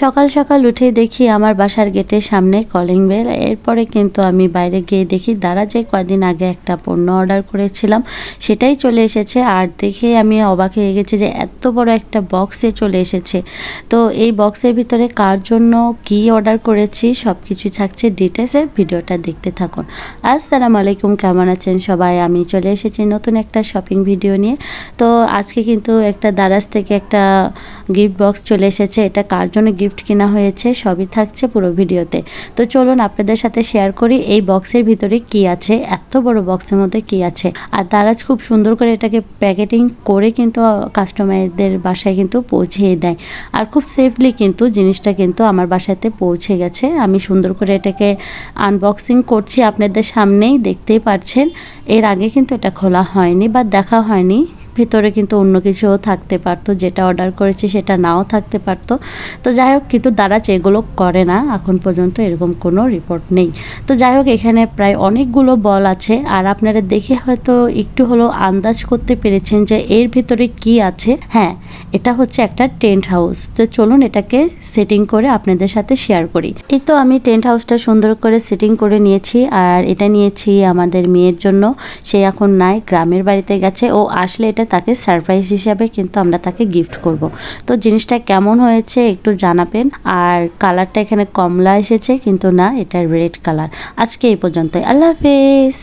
সকাল সকাল উঠেই দেখি আমার বাসার গেটের সামনে কলিং বেল। এরপরে কিন্তু আমি বাইরে গিয়ে দেখি যে কয়দিন আগে একটা পণ্য অর্ডার করেছিলাম সেটাই চলে এসেছে। আর দেখে আমি অবাক হয়ে গেছি যে এত বড় একটা বক্সে চলে এসেছে। তো এই বক্সের ভিতরে কার জন্য কি অর্ডার করেছি সব কিছুই থাকছে ডিটেলসে, ভিডিওটা দেখতে থাকুন। আসসালামু আলাইকুম, কেমন আছেন সবাই? আমি চলে এসেছি নতুন একটা শপিং ভিডিও নিয়ে। তো আজকে কিন্তু একটা দারাজ থেকে একটা গিফট বক্স চলে এসেছে। এটা কার জন্য গিফট কেনা হয়েছে সবই থাকছে পুরো ভিডিওতে। তো চলুন আপনাদের সাথে শেয়ার করি এই বক্সের ভিতরে কি আছে, এত বড় বক্সের মধ্যে কি আছে। আর দারাজ খুব সুন্দর করে এটাকে প্যাকেটিং করে কিন্তু কাস্টমারদের বাসায় কিন্তু পৌঁছে দেয়। আর খুব সেফলি কিন্তু জিনিসটা কিন্তু আমার বাসাতে পৌঁছে গেছে। আমি সুন্দর করে এটাকে আনবক্সিং করছি আপনাদের সামনেই, দেখতেই পাচ্ছেন। এর আগে কিন্তু এটা খোলা হয়নি বা দেখা হয়নি। ভিতরে কিন্তু অন্য কিছুও থাকতে পারতো, যেটা অর্ডার করেছি সেটা নাও থাকতে পারতো। তো যাই হোক, কিন্তু দারাজ এগুলো করে না, এখন পর্যন্ত এরকম কোনো রিপোর্ট নেই। তো যাই হোক, এখানে প্রায় অনেকগুলো বল আছে। আর আপনারা দেখে হয়তো একটু হলেও আন্দাজ করতে পেরেছেন যে এর ভিতরে কি আছে। হ্যাঁ, এটা হচ্ছে একটা টেন্ট হাউস। তো চলুন এটাকে সেটিং করে আপনাদের সাথে শেয়ার করি। এই তো আমি টেন্ট হাউসটা সুন্দর করে সেটিং করে নিয়েছি। আর এটা নিয়েছি আমাদের মেয়ের জন্য। সে এখন নাই, গ্রামের বাড়িতে গেছে। ও আসলে এটা তাকে সারপ্রাইজ হিসাবে কিন্তু আমরা তাকে গিফট করব। তো জিনিসটা কেমন হয়েছে একটু জানাবেন। আর কালারটা এখানে কমলা এসেছে, কিন্তু না, এটা রেড কালার। আজকে এই পর্যন্তই। আল্লাহ হাফেজ।